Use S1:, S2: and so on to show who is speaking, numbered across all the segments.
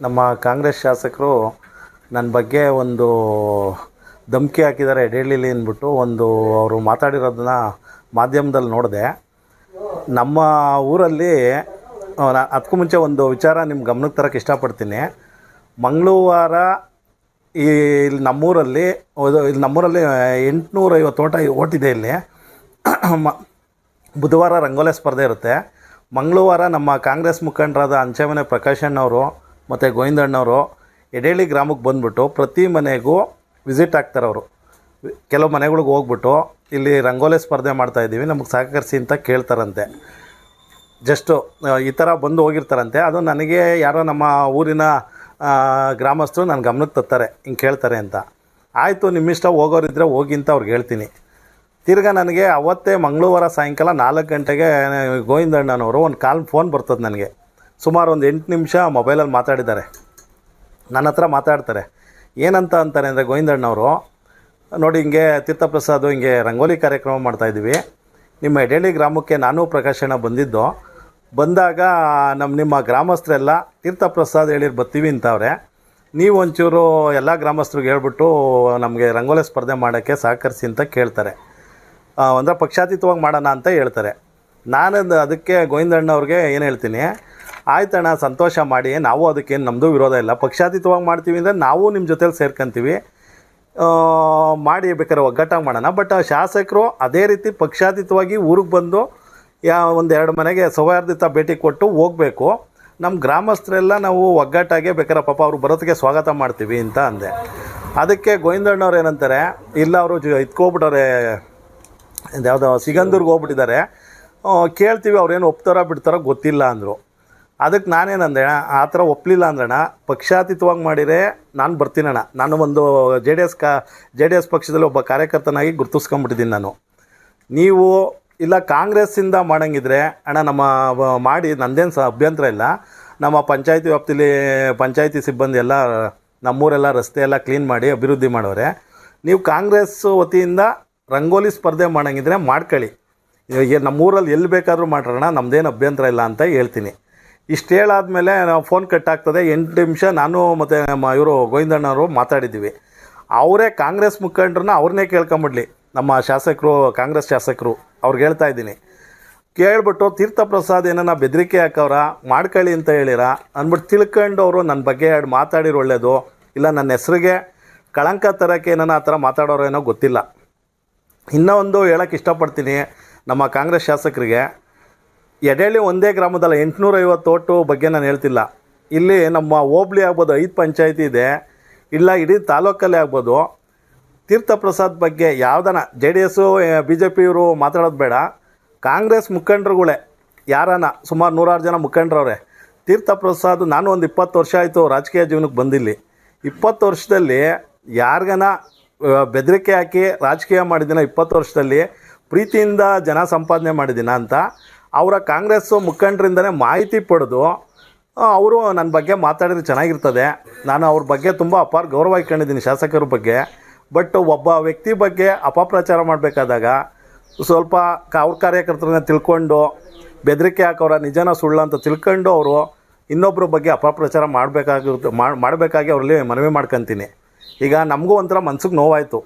S1: ನಮ್ಮ ಕಾಂಗ್ರೆಸ್ ಶಾಸಕರು ನನ್ನ ಬಗ್ಗೆ ಒಂದು ಧಮ್ಕಿ ಹಾಕಿದ್ದಾರೆ ಎಡೆಹಳ್ಳಿಲಿ ಅಂದ್ಬಿಟ್ಟು ಅವರು ಮಾತಾಡಿರೋದನ್ನ ಮಾಧ್ಯಮದಲ್ಲಿ ನೋಡಿದೆ. ನಮ್ಮ ಊರಲ್ಲಿ ಅದಕ್ಕೂ ಮುಂಚೆ ಒಂದು ವಿಚಾರ ನಿಮ್ಮ ಗಮನಕ್ಕೆ ತರೋಕ್ಕೆ ಇಷ್ಟಪಡ್ತೀನಿ. ಮಂಗಳವಾರ ಇಲ್ಲಿ ನಮ್ಮೂರಲ್ಲಿ 850 ಓಟಿದೆ. ಇಲ್ಲಿ ಬುಧವಾರ ರಂಗೋಲಿ ಸ್ಪರ್ಧೆ ಇರುತ್ತೆ. ಮಂಗಳವಾರ ನಮ್ಮ ಕಾಂಗ್ರೆಸ್ ಮುಖಂಡರಾದ ಅಂಚೆಮನೆ ಪ್ರಕಾಶ್ ಅಣ್ಣವರು ಮತ್ತು ಗೋವಿಂದಣ್ಣವರು ಎಡೆಹಳ್ಳಿ ಗ್ರಾಮಕ್ಕೆ ಬಂದುಬಿಟ್ಟು ಪ್ರತಿ ಮನೆಗೂ ವಿಸಿಟ್ ಆಗ್ತಾರೆ. ಅವರು ಕೆಲವು ಮನೆಗಳಿಗೆ ಹೋಗ್ಬಿಟ್ಟು ಇಲ್ಲಿ ರಂಗೋಲಿ ಸ್ಪರ್ಧೆ ಮಾಡ್ತಾಯಿದ್ದೀವಿ, ನಮಗೆ ಸಹಕರಿಸಿ ಅಂತ ಕೇಳ್ತಾರಂತೆ. ಜಸ್ಟು ಈ ಥರ ಬಂದು ಹೋಗಿರ್ತಾರಂತೆ. ಅದು ನನಗೆ ಯಾರೋ ನಮ್ಮ ಊರಿನ ಗ್ರಾಮಸ್ಥರು ನನ್ನ ಗಮನಕ್ಕೆ ತರ್ತಾರೆ, ಹಿಂಗೆ ಕೇಳ್ತಾರೆ ಅಂತ. ಆಯಿತು, ನಿಮ್ಮಿಷ್ಟ, ಹೋಗೋರಿದ್ದರೆ ಹೋಗಿ ಅಂತ ಅವ್ರಿಗೆ ಹೇಳ್ತೀನಿ. ತಿರ್ಗಾ ನನಗೆ ಅವತ್ತೇ ಮಂಗಳವಾರ ಸಾಯಂಕಾಲ 4 ಗಂಟೆಗೆ ಗೋವಿಂದಣ್ಣನವರು ಒಂದು ಫೋನ್ ಬರ್ತದೆ ನನಗೆ. ಸುಮಾರು ಒಂದು 8 ನಿಮಿಷ ಮೊಬೈಲಲ್ಲಿ ಮಾತಾಡಿದ್ದಾರೆ, ನನ್ನ ಹತ್ರ ಮಾತಾಡ್ತಾರೆ. ಏನಂತ ಅಂತಾರೆ ಅಂದರೆ, ಗೋವಿಂದಣ್ಣವರು ನೋಡಿ, ಹಿಂಗೆ ತೀರ್ಥಪ್ರಸಾದ್ ಹಿಂಗೆ ರಂಗೋಲಿ ಕಾರ್ಯಕ್ರಮ ಮಾಡ್ತಾಯಿದ್ದೀವಿ, ನಿಮ್ಮ ಎಡೆಹಳ್ಳಿ ಗ್ರಾಮಕ್ಕೆ ನಾನು ಪ್ರಕಾಶಣ್ಣ ಬಂದಾಗ ನಿಮ್ಮ ಗ್ರಾಮಸ್ಥರೆಲ್ಲ ತೀರ್ಥಪ್ರಸಾದ್ ಹೇಳಿರು ಬರ್ತೀವಿ ಅಂತವ್ರೆ. ನೀವು ಒಂಚೂರು ಎಲ್ಲ ಗ್ರಾಮಸ್ಥರಿಗೆ ಹೇಳ್ಬಿಟ್ಟು ನಮಗೆ ರಂಗೋಲಿ ಸ್ಪರ್ಧೆ ಮಾಡೋಕ್ಕೆ ಸಹಕರಿಸಿ ಅಂತ ಕೇಳ್ತಾರೆ. ಅಂದರೆ ಪಕ್ಷಾತೀತವಾಗಿ ಮಾಡೋಣ ಅಂತ ಹೇಳ್ತಾರೆ. ನಾನು ಅದಕ್ಕೆ ಗೋವಿಂದಣ್ಣವ್ರಿಗೆ ಏನು ಹೇಳ್ತೀನಿ, ಆಯ್ತಣ್ಣ, ಸಂತೋಷ ಮಾಡಿ, ನಾವು ಅದಕ್ಕೇನು ನಮ್ಮದು ವಿರೋಧ ಇಲ್ಲ. ಪಕ್ಷಾತೀತವಾಗಿ ಮಾಡ್ತೀವಿ ಅಂದರೆ ನಾವು ನಿಮ್ಮ ಜೊತೇಲಿ ಸೇರ್ಕೊಂತೀವಿ, ಮಾಡಿ ಬೇಕಾದ್ರೆ ಒಗ್ಗಟ್ಟಾಗಿ ಮಾಡೋಣ. ಬಟ್ ಶಾಸಕರು ಅದೇ ರೀತಿ ಪಕ್ಷಾತೀತವಾಗಿ ಊರಿಗೆ ಬಂದು ಒಂದು 2 ಮನೆಗೆ ಸೌಹಾರ್ದಯುತ ಭೇಟಿ ಕೊಟ್ಟು ಹೋಗಬೇಕು. ನಮ್ಮ ಗ್ರಾಮಸ್ಥರೆಲ್ಲ ನಾವು ಒಗ್ಗಟ್ಟಾಗೆ ಬೇಕಾದ್ರೆ ಪಾಪ ಅವ್ರು ಬರೋದಕ್ಕೆ ಸ್ವಾಗತ ಮಾಡ್ತೀವಿ ಅಂತ ಅಂದೆ. ಅದಕ್ಕೆ ಗೋವಿಂದಣ್ಣವ್ರು ಏನಂತಾರೆ, ಇಲ್ಲ ಅವರು ಇದ್ಕೋಗ್ಬಿಟ್ಟವ್ರೆ, ಯಾವುದೋ ಸಿಗಂದೂರ್ಗೆ ಹೋಗ್ಬಿಟ್ಟಿದ್ದಾರೆ, ಕೇಳ್ತೀವಿ, ಅವ್ರೇನು ಒಪ್ತಾರೋ ಬಿಡ್ತಾರೋ ಗೊತ್ತಿಲ್ಲ ಅಂದರು. ಅದಕ್ಕೆ ನಾನೇನಂದೆ, ಆ ಥರ ಒಪ್ಪಲಿಲ್ಲ ಅಂದ್ರಣ್ಣ, ಪಕ್ಷಾತೀತವಾಗಿ ಮಾಡಿದರೆ ನಾನು ಬರ್ತೀನಣ್ಣ. ನಾನು ಒಂದು ಜೆ ಡಿ ಎಸ್ ಪಕ್ಷದಲ್ಲಿ ಒಬ್ಬ ಕಾರ್ಯಕರ್ತನಾಗಿ ಗುರುತಿಸ್ಕೊಂಬಿಟ್ಟಿದ್ದೀನಿ ನಾನು. ನೀವು ಇಲ್ಲ ಕಾಂಗ್ರೆಸ್ಸಿಂದ ಮಾಡೋಂಗಿದ್ರೆ ಅಣ್ಣ, ಮಾಡಿ ನಂದೇನು ಅಭ್ಯಂತರ ಇಲ್ಲ. ನಮ್ಮ ಪಂಚಾಯತಿ ವ್ಯಾಪ್ತಿಲಿ ಪಂಚಾಯತಿ ಸಿಬ್ಬಂದಿ ಎಲ್ಲ ನಮ್ಮೂರೆಲ್ಲ ರಸ್ತೆ ಎಲ್ಲ ಕ್ಲೀನ್ ಮಾಡಿ ಅಭಿವೃದ್ಧಿ ಮಾಡೋರೆ. ನೀವು ಕಾಂಗ್ರೆಸ್ ವತಿಯಿಂದ ರಂಗೋಲಿ ಸ್ಪರ್ಧೆ ಮಾಡೋಂಗಿದ್ರೆ ಮಾಡ್ಕೊಳ್ಳಿ, ನಮ್ಮೂರಲ್ಲಿ ಎಲ್ಲಿ ಬೇಕಾದರೂ ಮಾಡ್ರಣ್ಣ, ನಮ್ಮದೇನು ಅಭ್ಯಂತರ ಇಲ್ಲ ಅಂತ ಹೇಳ್ತೀನಿ. ಇಷ್ಟು ಹೇಳಾದ್ಮೇಲೆ ನಾವು ಫೋನ್ ಕಟ್ ಆಗ್ತದೆ. 8 ನಿಮಿಷ ನಾನು ಮತ್ತು ಇವರು ಗೋವಿಂದಣ್ಣವರು ಮಾತಾಡಿದ್ದೀವಿ. ಅವರೇ ಕಾಂಗ್ರೆಸ್ ಮುಖಂಡ್ರನ್ನ ಅವ್ರನ್ನೇ ಕೇಳ್ಕೊಂಬಿಡ್ಲಿ, ನಮ್ಮ ಶಾಸಕರು, ಕಾಂಗ್ರೆಸ್ ಶಾಸಕರು, ಅವ್ರಿಗೆ ಹೇಳ್ತಾ ಇದ್ದೀನಿ. ಕೇಳ್ಬಿಟ್ಟು ತೀರ್ಥಪ್ರಸಾದ್ ಏನೋ ಬೆದರಿಕೆ ಹಾಕವ್ರ, ಮಾಡ್ಕೊಳ್ಳಿ ಅಂತ ಹೇಳಿರ ಅಂದ್ಬಿಟ್ಟು ತಿಳ್ಕೊಂಡು ಅವರು ನನ್ನ ಬಗ್ಗೆ 2 ಮಾತಾಡಿರೋ ಒಳ್ಳೆಯದು, ಇಲ್ಲ ನನ್ನ ಹೆಸ್ರಿಗೆ ಕಳಂಕ ತರೋಕ್ಕೆ ಏನೋ ಆ ಥರ ಮಾತಾಡೋರೇನೋ ಗೊತ್ತಿಲ್ಲ. ಇನ್ನೂ ಒಂದು ಹೇಳೋಕ್ಕೆ ಇಷ್ಟಪಡ್ತೀನಿ ನಮ್ಮ ಕಾಂಗ್ರೆಸ್ ಶಾಸಕರಿಗೆ. ಎಡೆಹಳ್ಳಿ ಒಂದೇ ಗ್ರಾಮದಲ್ಲ, 850 ಓಟು ಬಗ್ಗೆ ನಾನು ಹೇಳ್ತಿಲ್ಲ. ಇಲ್ಲಿ ನಮ್ಮ ಹೋಬ್ಳಿ ಆಗ್ಬೋದು, 5 ಪಂಚಾಯತಿ ಇದೆ, ಇಲ್ಲ ಇಡೀ ತಾಲೂಕಲ್ಲೇ ಆಗ್ಬೋದು. ತೀರ್ಥಪ್ರಸಾದ್ ಬಗ್ಗೆ ಯಾವುದನ್ನ J D S B J ಪಿಯವರು ಮಾತಾಡೋದು ಬೇಡ, ಕಾಂಗ್ರೆಸ್ ಮುಖಂಡರುಗಳೇ ಯಾರನ್ನ ಸುಮಾರು 106 ಜನ ಮುಖಂಡರವ್ರೆ. ತೀರ್ಥಪ್ರಸಾದ್, ನಾನು ಒಂದು 20 ವರ್ಷ ಆಯಿತು ರಾಜಕೀಯ ಜೀವನಕ್ಕೆ ಬಂದಿಲ್ಲಿ. 20 ವರ್ಷದಲ್ಲಿ ಯಾರಿಗನ ಬೆದರಿಕೆ ಹಾಕಿ ರಾಜಕೀಯ ಮಾಡಿದ್ದೀನ, 20 ವರ್ಷದಲ್ಲಿ ಪ್ರೀತಿಯಿಂದ ಜನ ಸಂಪಾದನೆ ಮಾಡಿದ್ದೀನ ಅಂತ ಅವರ ಕಾಂಗ್ರೆಸ್ಸು ಮುಖಂಡರಿಂದನೇ ಮಾಹಿತಿ ಪಡೆದು ಅವರು ನನ್ನ ಬಗ್ಗೆ ಮಾತಾಡಿದ್ರೆ ಚೆನ್ನಾಗಿರ್ತದೆ. ನಾನು ಅವ್ರ ಬಗ್ಗೆ ತುಂಬ ಅಪಾರ ಗೌರವ ಇಟ್ಕೊಂಡಿದ್ದೀನಿ, ಶಾಸಕರ ಬಗ್ಗೆ. ಬಟ್ ಒಬ್ಬ ವ್ಯಕ್ತಿ ಬಗ್ಗೆ ಅಪಪ್ರಚಾರ ಮಾಡಬೇಕಾದಾಗ ಸ್ವಲ್ಪ ಅವ್ರ ಕಾರ್ಯಕರ್ತರನ್ನ ತಿಳ್ಕೊಂಡು ಬೆದರಿಕೆ ಹಾಕೋರ ನಿಜನ ಸುಳ್ಳು ಅಂತ ತಿಳ್ಕೊಂಡು ಅವರು ಇನ್ನೊಬ್ಬರ ಬಗ್ಗೆ ಅಪಪ್ರಚಾರ ಮಾಡಬೇಕಾಗಿ ಅವರಲ್ಲಿ ಮನವಿ ಮಾಡ್ಕೊತೀನಿ. ಈಗ ನಮಗೂ ಒಂಥರ ಮನ್ಸಿಗೆ ನೋವಾಯಿತು.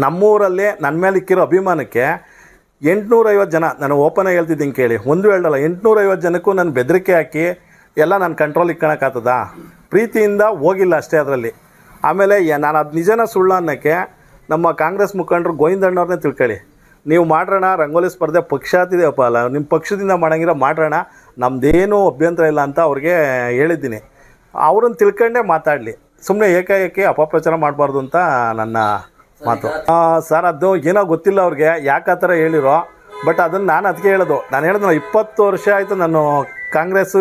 S1: ನಮ್ಮೂರಲ್ಲಿ ನನ್ನ ಮೇಲೆ ಇಕ್ಕಿರೋ ಅಭಿಮಾನಕ್ಕೆ 850 ಜನ, ನಾನು ಓಪನಾಗಿ ಹೇಳ್ತಿದ್ದೀನಿ ಕೇಳಿ, ಒಂದು ಹೇಳಲ್ಲ, 850 ಜನಕ್ಕೂ ನಾನು ಬೆದರಿಕೆ ಹಾಕಿ ಎಲ್ಲ ನನ್ನ ಕಂಟ್ರೋಲ್ ಇಕ್ಕೊಳಕ್ಕಾಗ್ತದ? ಪ್ರೀತಿಯಿಂದ ಹೋಗಿಲ್ಲ ಅಷ್ಟೇ ಅದರಲ್ಲಿ. ಆಮೇಲೆ ನಾನು ಅದು ನಿಜನ ಸುಳ್ಳು ಅನ್ನೋಕ್ಕೆ ನಮ್ಮ ಕಾಂಗ್ರೆಸ್ ಮುಖಂಡರು ಗೋವಿಂದಣ್ಣವ್ರನ್ನೇ ತಿಳ್ಕೊಳ್ಳಿ, ನೀವು ಮಾಡ್ರೋಣ ರಂಗೋಲಿ ಸ್ಪರ್ಧೆ ಅಲ್ಲ ನಿಮ್ಮ ಪಕ್ಷದಿಂದ ಮಾಡೋಂಗಿರೋ ಮಾಡ್ರೋಣ, ನಮ್ಮದೇನೂ ಅಭ್ಯಂತರ ಇಲ್ಲ ಅಂತ ಅವ್ರಿಗೆ ಹೇಳಿದ್ದೀನಿ. ಅವ್ರನ್ನ ತಿಳ್ಕೊಂಡೇ ಮಾತಾಡಲಿ, ಸುಮ್ಮನೆ ಏಕಾಏಕಿ ಅಪಪ್ರಚಾರ ಮಾಡಬಾರ್ದು ಅಂತ ನನ್ನ ಮಾತು. ಸರ್, ಅದು ಏನೋ ಗೊತ್ತಿಲ್ಲ ಅವ್ರಿಗೆ ಯಾಕೆ ಆ ಥರ ಹೇಳಿರೋ. ಬಟ್ ಅದನ್ನು ನಾನು ಅದಕ್ಕೆ ಹೇಳೋದು, ನಾನು ಹೇಳಿದ್ನಲ್ಲ, 20 ವರ್ಷ ಆಯಿತು ನಾನು ಕಾಂಗ್ರೆಸ್ಸು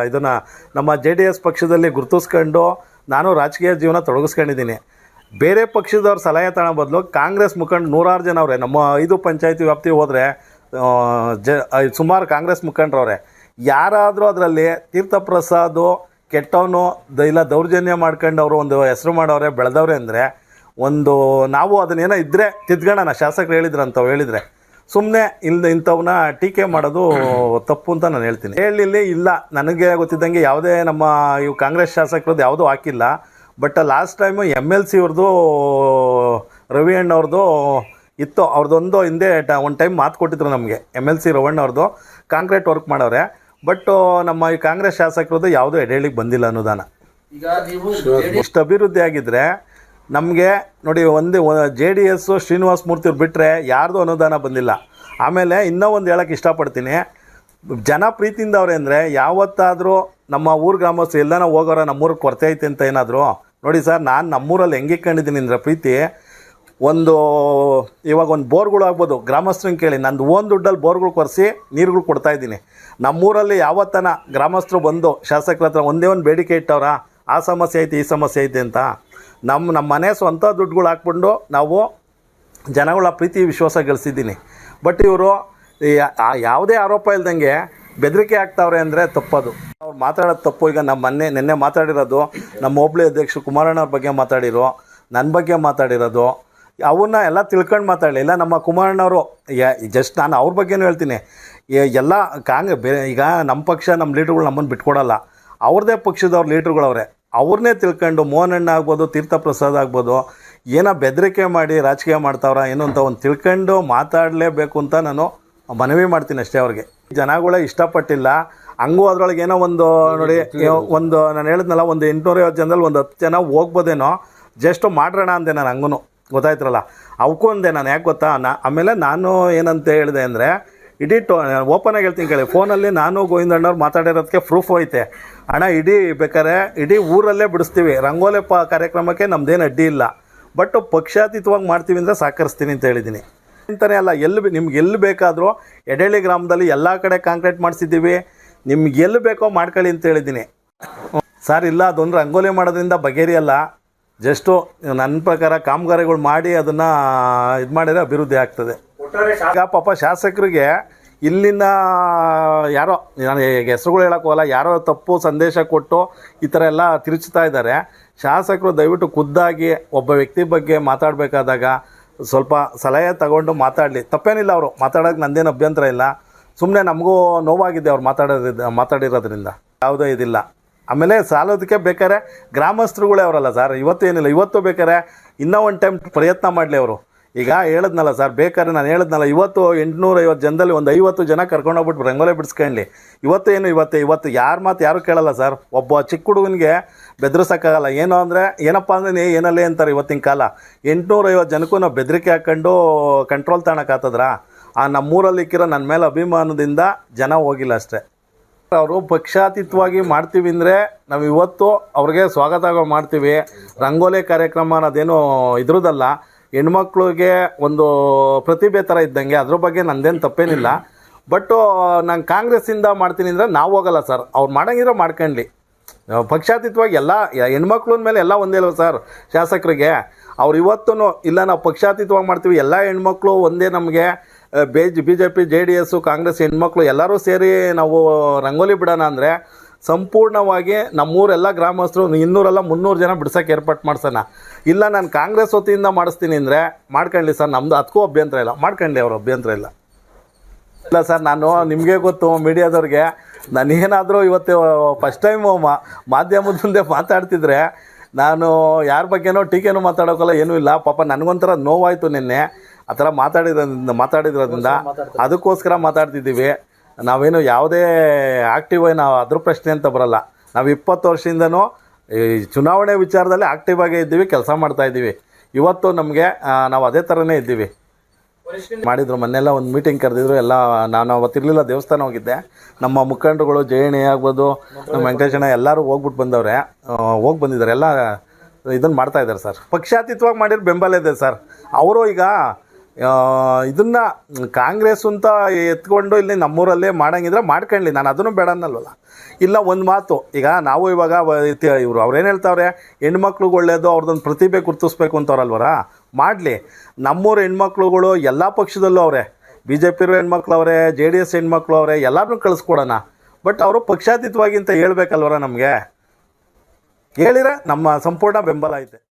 S1: ಇದನ್ನು ನಮ್ಮ ಜೆ ಡಿ ಎಸ್ ಪಕ್ಷದಲ್ಲಿ ಗುರುತಿಸ್ಕೊಂಡು ನಾನು ರಾಜಕೀಯ ಜೀವನ ತೊಡಗಿಸ್ಕೊಂಡಿದ್ದೀನಿ. ಬೇರೆ ಪಕ್ಷದವ್ರ ಸಲಹೆ ತಗೊಳ್ಳೋ ಬದಲು ಕಾಂಗ್ರೆಸ್ ಮುಖಂಡ 106 ಜನ ಅವರೇ. ನಮ್ಮ 5 ಪಂಚಾಯತಿ ವ್ಯಾಪ್ತಿ ಹೋದರೆ ಸುಮಾರು ಕಾಂಗ್ರೆಸ್ ಮುಖಂಡರವ್ರೆ. ಯಾರಾದರೂ ಅದರಲ್ಲಿ ತೀರ್ಥಪ್ರಸಾದು ಕೆಟ್ಟವನು ಇಲ್ಲ ದೌರ್ಜನ್ಯ ಮಾಡ್ಕೊಂಡವರು ಒಂದು ಹೆಸರು ಮಾಡೋರೆ, ಬೆಳೆದವ್ರೆ ಅಂದರೆ ನಾವು ಅದನ್ನೇನೋ ಇದ್ದರೆ ತಿದ್ಕೊಳ್ಳೋಣ, ಶಾಸಕರು ಹೇಳಿದ್ರು ಅಂತ ಹೇಳಿದರೆ ಸುಮ್ಮನೆ ಇಂಥವನ್ನ ಟೀಕೆ ಮಾಡೋದು ತಪ್ಪು ಅಂತ ನಾನು ಹೇಳ್ತೀನಿ. ಹೇಳಲಿ ಇಲ್ಲ, ನನಗೆ ಗೊತ್ತಿದ್ದಂಗೆ ಯಾವುದೇ ನಮ್ಮ ಇವು ಕಾಂಗ್ರೆಸ್ ಶಾಸಕರದ್ದು ಯಾವುದೂ ಹಾಕಿಲ್ಲ. ಬಟ್ ಲಾಸ್ಟ್ ಟೈಮು MLC ಅವ್ರದ್ದು ರವಿ ಅಣ್ಣವ್ರದ್ದು ಇತ್ತು, ಅವ್ರದ್ದೊಂದು ಹಿಂದೆ ಒಂದು ಟೈಮ್ ಮಾತು ಕೊಟ್ಟಿದ್ರು ನಮಗೆ. MLC ರವಣ್ಣ ಅವ್ರದ್ದು ಕಾಂಕ್ರೀಟ್ ವರ್ಕ್ ಮಾಡವ್ರೆ. ಬಟ್ ನಮ್ಮ ಈ ಕಾಂಗ್ರೆಸ್ ಶಾಸಕರದ್ದು ಯಾವುದೂ ಎಡೆಳಿಗೆ ಬಂದಿಲ್ಲ ಅನುದಾನ.
S2: ಈಗ ನೀವು
S1: ಇಷ್ಟು ಅಭಿವೃದ್ಧಿ ಆಗಿದ್ದರೆ ನಮಗೆ ನೋಡಿ, JDS ಶ್ರೀನಿವಾಸ ಮೂರ್ತಿ ಅವ್ರು ಬಿಟ್ಟರೆ ಯಾರ್ದು ಅನುದಾನ ಬಂದಿಲ್ಲ. ಆಮೇಲೆ ಇನ್ನೂ ಒಂದು ಹೇಳೋಕ್ಕೆ ಇಷ್ಟಪಡ್ತೀನಿ, ಜನ ಪ್ರೀತಿಯಿಂದ ಅವ್ರೆ ಅಂದರೆ ಯಾವತ್ತಾದರೂ ನಮ್ಮ ಊರು ಗ್ರಾಮಸ್ಥರು ಎಲ್ಲನ ಹೋಗೋರ ನಮ್ಮೂರಿಗೆ ಕೊರತೆ ಐತೆ ಅಂತ ಏನಾದರೂ ನೋಡಿ ಸರ್, ನಾನು ನಮ್ಮೂರಲ್ಲಿ ಹೆಂಗೆ ಇಟ್ಕೊಂಡಿದ್ದೀನಿ ಅಂದರೆ ಪ್ರೀತಿ, ಇವಾಗ ಒಂದು ಬೋರ್ಗಳು ಆಗ್ಬೋದು, ಗ್ರಾಮಸ್ಥರನ್ನ ಕೇಳಿ ನಂದು ಓನ್ ದುಡ್ಡಲ್ಲಿ ಬೋರ್ಗಳು ಕೊರೆಸಿ ನೀರುಗಳು ಕೊಡ್ತಾಯಿದ್ದೀನಿ. ನಮ್ಮೂರಲ್ಲಿ ಯಾವತ್ತನ ಗ್ರಾಮಸ್ಥರು ಬಂದು ಶಾಸಕರ ಹತ್ರ ಒಂದೇ ಒಂದು ಬೇಡಿಕೆ ಇಟ್ಟವ್ರ, ಆ ಸಮಸ್ಯೆ ಐತೆ ಈ ಸಮಸ್ಯೆ ಐತೆ ಅಂತ ನಮ್ಮ ಮನೆ ಸ್ವಂತ ದುಡ್ಡುಗಳು ಹಾಕ್ಕೊಂಡು ನಾವು ಜನಗಳ ಪ್ರೀತಿ ವಿಶ್ವಾಸ ಗಳಿಸಿದ್ದೀನಿ. ಬಟ್ ಇವರು ಯಾವುದೇ ಆರೋಪ ಇಲ್ದಂಗೆ ಬೆದರಿಕೆ ಆಗ್ತಾವ್ರೆ ಅಂದರೆ ತಪ್ಪದು. ಅವ್ರು ಮಾತಾಡೋದು ತಪ್ಪು. ಈಗ ನಿನ್ನೆ ಮಾತಾಡಿರೋದು ನಮ್ಮ ಹೋಬಳಿ ಅಧ್ಯಕ್ಷರು ಕುಮಾರಣ್ಣವ್ರ ಬಗ್ಗೆ ಮಾತಾಡಿರೋ, ನನ್ನ ಬಗ್ಗೆ ಮಾತಾಡಿರೋದು, ಅವನ್ನ ಎಲ್ಲ ತಿಳ್ಕೊಂಡು ಮಾತಾಡಲಿ. ಇಲ್ಲ ನಮ್ಮ ಕುಮಾರಣ್ಣವರು ಜಸ್ಟ್ ನಾನು ಅವ್ರ ಬಗ್ಗೆನೂ ಹೇಳ್ತೀನಿ, ಎಲ್ಲ ಈಗ ನಮ್ಮ ಪಕ್ಷ ನಮ್ಮ ಲೀಡ್ರುಗಳು ನಮ್ಮನ್ನು ಬಿಟ್ಕೊಡಲ್ಲ. ಅವ್ರದ್ದೇ ಪಕ್ಷದವ್ರ ಲೀಡ್ರುಗಳವ್ರೆ, ಅವ್ರನ್ನೇ ತಿಳ್ಕೊಂಡು ಮೋಹನಣ್ಣ ಆಗ್ಬೋದು, ತೀರ್ಥಪ್ರಸಾದ್ ಆಗ್ಬೋದು, ಏನೋ ಬೆದರಿಕೆ ಮಾಡಿ ರಾಜಕೀಯ ಮಾಡ್ತಾವ್ರ ಏನು ಅಂತ ಒಂದು ತಿಳ್ಕೊಂಡು ಮಾತಾಡಲೇಬೇಕು ಅಂತ ನಾನು ಮನವಿ ಮಾಡ್ತೀನಿ ಅಷ್ಟೇ ಅವ್ರಿಗೆ. ಜನಗಳೇ ಇಷ್ಟಪಟ್ಟಿಲ್ಲ. ಹಂಗೂ ಅದ್ರೊಳಗೆ ಏನೋ ಒಂದು ನೋಡಿ, ನಾನು ಹೇಳಿದ್ನಲ್ಲ, ಒಂದು 850 ಜನದಲ್ಲಿ ಒಂದು 10 ಜನ ಹೋಗ್ಬೋದೇನೋ, ಜಸ್ಟ್ ಮಾಡೋಣ ಅಂದೆ ನಾನು. ಹಂಗೂ ಗೊತ್ತಾಯ್ತರಲ್ಲ, ಅವಕ್ಕೂ ಅಂದೆ ನಾನು. ಯಾಕೆ ಗೊತ್ತಾ, ಆಮೇಲೆ ನಾನು ಏನಂತ ಹೇಳಿದೆ ಅಂದರೆ, ಇಡೀ ಓಪನಾಗಿ ಹೇಳ್ತೀನಿ ಕೇಳಿ, ಫೋನಲ್ಲಿ ನಾನು ಗೋವಿಂದಣ್ಣವ್ರು ಮಾತಾಡಿರೋದಕ್ಕೆ ಪ್ರೂಫ್ ಐತೆ ಅಣ್ಣ. ಬೇಕಾದ್ರೆ ಇಡೀ ಊರಲ್ಲೇ ಬಿಡಿಸ್ತೀವಿ, ರಂಗೋಲಿ ಕಾರ್ಯಕ್ರಮಕ್ಕೆ ನಮ್ಮದೇನು ಅಡ್ಡಿ ಇಲ್ಲ. ಬಟ್ ಪಕ್ಷಾತೀತವಾಗಿ ಮಾಡ್ತೀವಿ ಅಂದರೆ ಸಹಕರಿಸ್ತೀನಿ ಅಂತ ಹೇಳಿದ್ದೀನಿ. ಅಂತಲೇ ಅಲ್ಲ, ನಿಮ್ಗೆ ಎಲ್ಲಿ ಬೇಕಾದರೂ ಎಡೆಳ್ಳಿ ಗ್ರಾಮದಲ್ಲಿ ಎಲ್ಲ ಕಡೆ ಕಾಂಕ್ರೀಟ್ ಮಾಡಿಸಿದ್ದೀವಿ, ನಿಮ್ಗೆ ಎಲ್ಲಿ ಬೇಕೋ ಮಾಡ್ಕೊಳ್ಳಿ ಅಂತ ಹೇಳಿದ್ದೀನಿ ಸರ್. ಇಲ್ಲ, ಅದೊಂದು ರಂಗೋಲಿ ಮಾಡೋದ್ರಿಂದ ಬಗೆಹರಿಯಲ್ಲ. ಜಸ್ಟು ನನ್ನ ಪ್ರಕಾರ ಕಾಮಗಾರಿಗಳು ಮಾಡಿ ಅದನ್ನು ಇದು ಮಾಡಿದರೆ ಅಭಿವೃದ್ಧಿ ಆಗ್ತದೆ. ಈಗ ಪಾಪ ಶಾಸಕರಿಗೆ ಇಲ್ಲಿನ ಯಾರೋ, ನಾನು ಹೆಸರುಗಳು ಹೇಳೋಕ್ಕೋಗಲ್ಲ, ಯಾರೋ ತಪ್ಪು ಸಂದೇಶ ಕೊಟ್ಟು ಈ ಥರ ಎಲ್ಲ ತಿರುಚ್ತಾ ಇದ್ದಾರೆ. ಶಾಸಕರು ದಯವಿಟ್ಟು ಖುದ್ದಾಗಿ ಒಬ್ಬ ವ್ಯಕ್ತಿ ಬಗ್ಗೆ ಮಾತಾಡಬೇಕಾದಾಗ ಸ್ವಲ್ಪ ಸಲಹೆ ತಗೊಂಡು ಮಾತಾಡಲಿ. ತಪ್ಪೇನಿಲ್ಲ, ಅವರು ಮಾತಾಡೋಕ್ಕೆ ನಂದೇನು ಅಭ್ಯಂತರ ಇಲ್ಲ. ಸುಮ್ಮನೆ ನಮಗೂ ನೋವಾಗಿದೆ ಅವ್ರು ಮಾತಾಡಿರೋದ್ರಿಂದ, ಯಾವುದೇ ಇದಿಲ್ಲ. ಆಮೇಲೆ ಸಾಲೋದಕ್ಕೆ ಬೇಕಾದ್ರೆ ಗ್ರಾಮಸ್ಥರುಗಳೇ ಅವರಲ್ಲ ಸರ್, ಇವತ್ತು ಏನಿಲ್ಲ, ಇವತ್ತು ಬೇಕಾದ್ರೆ ಇನ್ನೂ ಒಂದು ಟೈಮ್ ಪ್ರಯತ್ನ ಮಾಡಲಿ ಅವರು. ಈಗ ಹೇಳಿದ್ನಲ್ಲ ಸರ್, ಬೇಕಾದ್ರೆ ನಾನು ಹೇಳಿದ್ನಲ್ಲ, ಇವತ್ತು 850 ಜನದಲ್ಲಿ ಒಂದು 50 ಜನ ಕರ್ಕೊಂಡೋಗ್ಬಿಟ್ಟು ರಂಗೋಲೆ ಬಿಡಿಸ್ಕೊಳ್ಳಿ. ಇವತ್ತು ಯಾರು ಕೇಳಲ್ಲ ಸರ್. ಒಬ್ಬ ಚಿಕ್ಕ ಹುಡುಗನಿಗೆ ಬೆದರಿಸೋಕ್ಕಾಗಲ್ಲ. ಏನಪ್ಪ ಅಂದರೆ ಏನಲ್ಲೇ ಅಂತಾರೆ ಇವತ್ತಿನ ಕಾಲ. 850 ಜನಕ್ಕೂ ನಾವು ಬೆದರಿಕೆ ಹಾಕ್ಕೊಂಡು ಕಂಟ್ರೋಲ್ ತಗೊಳಕ್ಕಾಗ್ತದ್ರಾ? ನಮ್ಮೂರಲ್ಲಿ ಇಕ್ಕಿರೋ ನನ್ನ ಮೇಲೆ ಅಭಿಮಾನದಿಂದ ಜನ ಹೋಗಿಲ್ಲ ಅಷ್ಟೇ. ಅವರು ಪಕ್ಷಾತೀತವಾಗಿ ಮಾಡ್ತೀವಿ ಅಂದರೆ ನಾವು ಇವತ್ತು ಅವ್ರಿಗೆ ಸ್ವಾಗತ ಮಾಡ್ತೀವಿ. ರಂಗೋಲಿ ಕಾರ್ಯಕ್ರಮ ಅನ್ನೋದೇನು ಇದ್ರದ್ದಲ್ಲ, ಹೆಣ್ಮಕ್ಳಿಗೆ ಒಂದು ಪ್ರತಿಭೆ ಥರ ಇದ್ದಂಗೆ, ಅದ್ರ ಬಗ್ಗೆ ನಂದೇನು ತಪ್ಪೇನಿಲ್ಲ. ಬಟ್ಟು ನಾನು ಕಾಂಗ್ರೆಸ್ಸಿಂದ ಮಾಡ್ತೀನಿ ಅಂದರೆ ನಾವು ಹೋಗಲ್ಲ ಸರ್. ಅವ್ರು ಮಾಡೋಂಗಿರೋ ಮಾಡ್ಕೊಳ್ಳಿ. ಪಕ್ಷಾತೀತವಾಗಿ ಎಲ್ಲ ಹೆಣ್ಮಕ್ಳ ಮೇಲೆ ಎಲ್ಲ ಒಂದೇ ಅಲ್ವ ಸರ್ ಶಾಸಕರಿಗೆ. ಅವ್ರು ಇವತ್ತೂ ಇಲ್ಲ ನಾವು ಪಕ್ಷಾತೀತವಾಗಿ ಮಾಡ್ತೀವಿ, ಎಲ್ಲ ಹೆಣ್ಮಕ್ಳು ಒಂದೇ, ನಮಗೆ BJP JDS ಕಾಂಗ್ರೆಸ್ ಹೆಣ್ಮಕ್ಳು ಎಲ್ಲರೂ ಸೇರಿ ನಾವು ರಂಗೋಲಿ ಬಿಡೋಣ ಅಂದರೆ ಸಂಪೂರ್ಣವಾಗಿ ನಮ್ಮೂರೆಲ್ಲ ಗ್ರಾಮಸ್ಥರು 200-300 ಜನ ಬಿಡ್ಸೋಕ್ಕೆ ಏರ್ಪಾಟ್ ಮಾಡ್ಸೋಣ. ಇಲ್ಲ ನಾನು ಕಾಂಗ್ರೆಸ್ ವತಿಯಿಂದ ಮಾಡಿಸ್ತೀನಿ ಅಂದರೆ ಮಾಡ್ಕೊಳ್ಳಿ ಸರ್, ನಮ್ಮದು ಅದಕ್ಕೂ ಅಭ್ಯಂತರ ಇಲ್ಲ, ಮಾಡ್ಕೊಳ್ಳಿ, ಅವ್ರ ಅಭ್ಯಂತರ ಇಲ್ಲ. ಇಲ್ಲ ಸರ್, ನಾನು ನಿಮಗೆ ಗೊತ್ತು ಮೀಡಿಯಾದವ್ರಿಗೆ, ನಾನೇನಾದರೂ ಇವತ್ತು ಫಸ್ಟ್ ಟೈಮು ಮಾಧ್ಯಮದ ಮುಂದೆ ಮಾತಾಡ್ತಿದ್ರೆ ನಾನು ಯಾರ ಬಗ್ಗೆನೋ ಟೀಕೆನೂ ಮಾತಾಡೋಕ್ಕಲ್ಲ, ಏನೂ ಇಲ್ಲ. ಪಾಪ ನನಗೊಂಥರ ನೋವಾಯಿತು ನಿನ್ನೆ ಆ ಥರ ಮಾತಾಡಿದ್ರಿಂದ. ಅದಕ್ಕೋಸ್ಕರ ಮಾತಾಡ್ತಿದ್ದೀವಿ. ನಾವೇನು ಯಾವುದೇ ಆ್ಯಕ್ಟಿವ್ ನಾವು ಅದ್ರ ಪ್ರಶ್ನೆ ಅಂತ ಬರಲ್ಲ. ನಾವು 20 ವರ್ಷದಿಂದನೂ ಈ ಚುನಾವಣೆ ವಿಚಾರದಲ್ಲಿ ಆ್ಯಕ್ಟಿವ್ ಆಗೇ ಇದ್ದೀವಿ, ಕೆಲಸ ಮಾಡ್ತಾಯಿದ್ದೀವಿ. ಇವತ್ತು ನಮಗೆ ನಾವು ಅದೇ ಥರನೇ ಇದ್ದೀವಿ. ಮಾಡಿದರು ಮೊನ್ನೆಲ್ಲ ಒಂದು ಮೀಟಿಂಗ್ ಕರೆದಿದ್ರು ಎಲ್ಲ. ನಾನು ಅವತ್ತಿರಲಿಲ್ಲ, ದೇವಸ್ಥಾನ ಹೋಗಿದ್ದೆ. ನಮ್ಮ ಮುಖಂಡರುಗಳು ಜಯಣಿ ಆಗ್ಬೋದು, ನಮ್ಮ ವೆಂಕಟೇಶಣ್ಣ ಎಲ್ಲರೂ ಹೋಗಿ ಬಂದಿದ್ದಾರೆ. ಎಲ್ಲ ಇದನ್ನು ಮಾಡ್ತಾಯಿದ್ದಾರೆ ಸರ್. ಪಕ್ಷಾತೀತವಾಗಿ ಮಾಡಿರೋ ಬೆಂಬಲ ಇದೆ ಸರ್. ಅವರು ಈಗ ಇದನ್ನು ಕಾಂಗ್ರೆಸ್ ಅಂತ ಎತ್ಕೊಂಡು ಇಲ್ಲಿ ನಮ್ಮೂರಲ್ಲೇ ಮಾಡೋಂಗಿದ್ರೆ ಮಾಡ್ಕೊಳ್ಳಿ, ನಾನು ಅದನ್ನು ಬೇಡ ಅನ್ನಲ್ವಲ್ಲ. ಇಲ್ಲ ಒಂದು ಮಾತು, ಈಗ ನಾವು ಇವಾಗ ಅವ್ರೇನು ಹೇಳ್ತಾವ್ರೆ, ಹೆಣ್ಮಕ್ಳಿಗೆ ಒಳ್ಳೆಯದು, ಅವ್ರದ್ದೊಂದು ಪ್ರತಿಭೆ ಗುರುತಿಸ್ಬೇಕು ಅಂತವ್ರಲ್ವರ, ಮಾಡಲಿ. ನಮ್ಮೂರು ಹೆಣ್ಮಕ್ಳುಗಳು ಎಲ್ಲ ಪಕ್ಷದಲ್ಲೂ ಅವರೇ, BJP ಹೆಣ್ಮಕ್ಳು ಅವರೇ, JDS ಹೆಣ್ಮಕ್ಳು ಅವರೇ, ಎಲ್ಲರನ್ನೂ ಕಳಿಸ್ಕೊಡೋಣ. ಬಟ್ ಅವರು ಪಕ್ಷಾತೀತವಾಗಿ ಅಂತ ಹೇಳ್ಬೇಕಲ್ವರ, ನಮಗೆ ಹೇಳಿದ್ರೆ ನಮ್ಮ ಸಂಪೂರ್ಣ ಬೆಂಬಲ ಐತೆ.